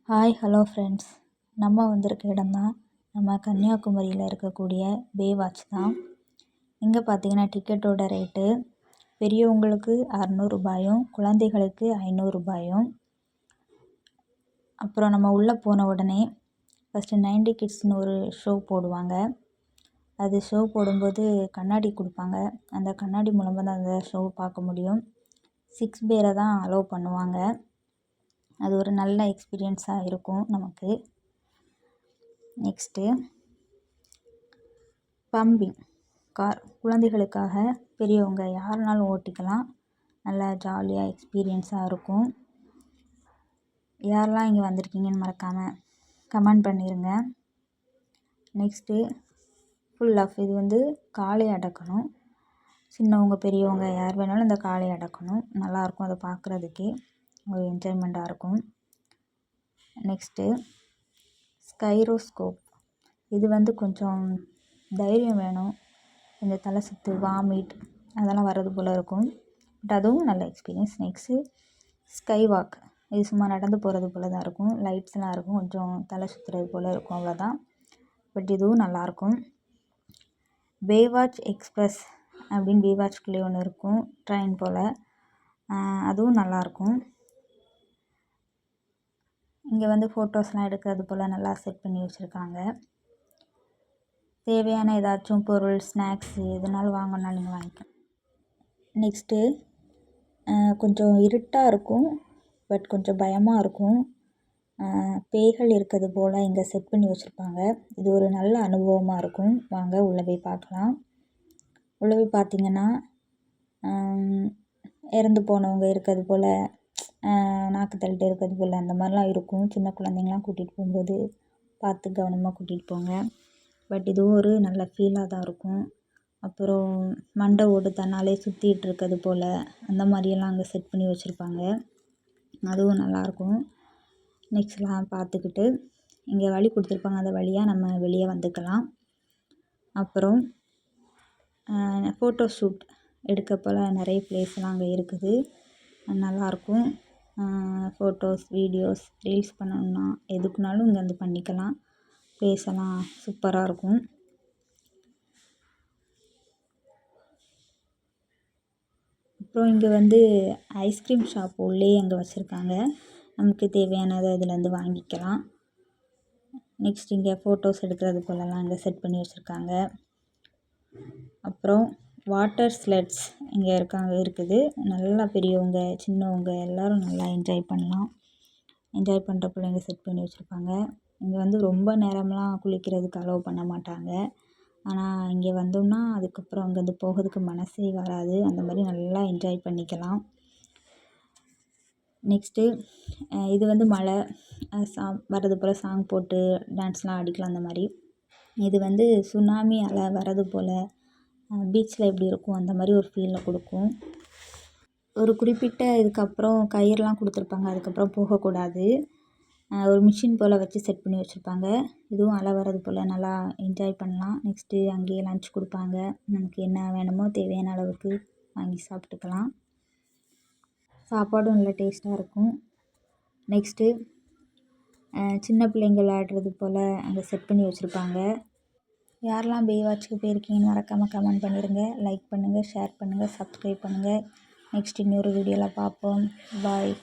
Hello friends. நம்ம வந்திருக்க இடம் தான் நம்ம கன்னியாகுமரியில் இருக்கக்கூடிய பேவாட்ச் தான். இங்கே பார்த்தீங்கன்னா டிக்கெட்டோட ரேட்டு பெரியவங்களுக்கு 600 ரூபாயும் குழந்தைகளுக்கு 500 ரூபாயும். அப்புறம் நம்ம உள்ளே போன உடனே ஃபஸ்ட்டு 90 கிட்ஸ்னு ஒரு ஷோ போடுவாங்க. அது ஷோ போடும்போது கண்ணாடி கொடுப்பாங்க. அந்த கண்ணாடி மூலமாக தான் அந்த ஷோ பார்க்க முடியும். 6 பேரை தான் அலோவ் பண்ணுவாங்க. அது ஒரு நல்ல எக்ஸ்பீரியன்ஸாக இருக்கும் நமக்கு. நெக்ஸ்ட்டு பம்பிங் கார் குழந்தைகளுக்காக பெரியவங்க யாருனாலும் ஓட்டிக்கலாம். நல்லா ஜாலியாக எக்ஸ்பீரியன்ஸாக இருக்கும். யாரெல்லாம் இங்கே வந்திருக்கீங்கன்னு மறக்காமல் கமெண்ட் பண்ணிடுங்க. நெக்ஸ்ட்டு ஃபுல் ஆஃப் இது வந்து காளை அடக்கணும். சின்னவங்க பெரியவங்க யார் வேணாலும் இந்த காளை அடக்கணும். நல்லாயிருக்கும், அதை பார்க்குறதுக்கே ஒரு என்ஜாய்மெண்ட்டாக இருக்கும். நெக்ஸ்ட்டு ஸ்கைரோஸ்கோப். இது வந்து கொஞ்சம் தைரியம் வேணும். இந்த தலை சுற்று வாமிட் அதெல்லாம் வர்றது போல் இருக்கும். பட் அதுவும் நல்ல எக்ஸ்பீரியன்ஸ். Next sky walk. இது சும்மா நடந்து போகிறது போல் தான் இருக்கும். லைட்ஸ்லாம் இருக்கும், கொஞ்சம் தலை சுற்றுறது போல் இருக்கும், அவ்வளோதான். பட் இதுவும் நல்லாயிருக்கும். பேவாட்ச் எக்ஸ்பிரஸ் அப்படின்னு பேவாட்ச்குள்ளே ஒன்று இருக்கும், ட்ரெயின் போல். அதுவும் நல்லாயிருக்கும். இங்கே வந்து ஃபோட்டோஸ்லாம் எடுக்கிறது போல் நல்லா செட் பண்ணி வச்சுருக்காங்க. தேவையான ஏதாச்சும் பொருள் ஸ்நாக்ஸு எதுனாலும் வாங்கினாலும் நீங்கள் வாங்கிக்கலாம். நெக்ஸ்ட்டு கொஞ்சம் இருட்டாக இருக்கும், பட் கொஞ்சம் பயமாக இருக்கும். பேய்கள் இருக்கிறது போல் இங்கே செட் பண்ணி வச்சுருப்பாங்க. இது ஒரு நல்ல அனுபவமாக இருக்கும். வாங்க உள்ளே போய் பார்க்கலாம். உள்ளே போய் பார்த்திங்கன்னா இறந்து போனவங்க இருக்கிறது போல், நாக்கு தள்ளிட்டு இருக்கிறது போல் அந்த மாதிரிலாம் இருக்கும். சின்ன குழந்தைங்களாம் கூட்டிகிட்டு போகும்போது பார்த்து கவனமாக கூட்டிகிட்டு போங்க. பட் இதுவும் ஒரு நல்ல ஃபீலாக தான் இருக்கும். அப்புறம் மண்டை ஓடு தன்னாலே சுற்றிட்டு இருக்கிறது போல் அந்த மாதிரியெல்லாம் அங்கே செட் பண்ணி வச்சுருப்பாங்க. அதுவும் நல்லாயிருக்கும். நெக்ஸ்ட்லாம் பார்த்துக்கிட்டு இங்கே வழி கொடுத்துருப்பாங்க, அந்த வழியாக நம்ம வெளியே வந்துக்கலாம். அப்புறம் ஃபோட்டோ ஷூட் எடுக்க போல் நிறைய ப்ளேஸ்லாம் அங்கே இருக்குது. நல்லாயிருக்கும். ஃபோட்டோஸ், வீடியோஸ், ரீல்ஸ் பண்ணணுன்னா எதுக்குனாலும் இங்கே வந்து பண்ணிக்கலாம். ப்ளேஸெல்லாம் சூப்பராக இருக்கும். அப்புறம் இங்கே வந்து ஐஸ்கிரீம் ஷாப் உள்ளே அங்கே வச்சுருக்காங்க. நமக்கு தேவையானதை இதுலேருந்து வாங்கிக்கலாம். நெக்ஸ்ட் இங்கே ஃபோட்டோஸ் எடுக்கிறது போலலாம் இங்கே செட் பண்ணி வச்சுருக்காங்க. அப்புறம் வாட்டர் ஸ்லைட்ஸ் இங்கே இருக்குது. நல்லா பெரியவங்க சின்னவங்க எல்லோரும் நல்லா என்ஜாய் பண்ணலாம். என்ஜாய் பண்ணுற பிள்ளைங்க செட் பண்ணி வச்சுருப்பாங்க. இங்கே வந்து ரொம்ப நேரம்லாம் குளிக்கிறதுக்கு அலோவ் பண்ண மாட்டாங்க. ஆனால் இங்கே வந்தோம்னா அதுக்கப்புறம் அங்கேருந்து போகிறதுக்கு மனசே வராது. அந்த மாதிரி நல்லா என்ஜாய் பண்ணிக்கலாம். நெக்ஸ்ட்டு இது வந்து மழை வர்றது போல் சாங் போட்டு டான்ஸ்லாம் ஆடிக்கலாம். அந்த மாதிரி இது வந்து சுனாமி அலை வர்றது போல் பீச்சில் எப்படி இருக்கும் அந்த மாதிரி ஒரு ஃபீலை கொடுக்கும். ஒரு குறிப்பிட்ட இதுக்கப்புறம் கயிறுலாம் கொடுத்துருப்பாங்க, அதுக்கப்புறம் போகக்கூடாது. ஒரு மிஷின் போல் வச்சு செட் பண்ணி வச்சுருப்பாங்க. இதுவும் அலை வர்றது போல் நல்லா என்ஜாய் பண்ணலாம். நெக்ஸ்ட்டு அங்கேயே லன்ச் கொடுப்பாங்க. நமக்கு என்ன வேணுமோ தேவையான அளவுக்கு வாங்கி சாப்பிட்டுக்கலாம். சாப்பாடும் நல்லா டேஸ்ட்டாக இருக்கும். நெக்ஸ்ட்டு சின்ன பிள்ளைங்க விளையாடுறது போல் அங்கே செட் பண்ணி வச்சுருப்பாங்க. யாரெல்லாம் பேவாட்ச்க்கு போயிருக்கீங்கன்னு மறக்காமல் கமெண்ட் பண்ணிடுங்க. லைக் பண்ணுங்கள், ஷேர் பண்ணுங்கள், சப்ஸ்கிரைப் பண்ணுங்கள். நெக்ஸ்ட் இன்னொரு வீடியோவில் பார்ப்போம். பாய்.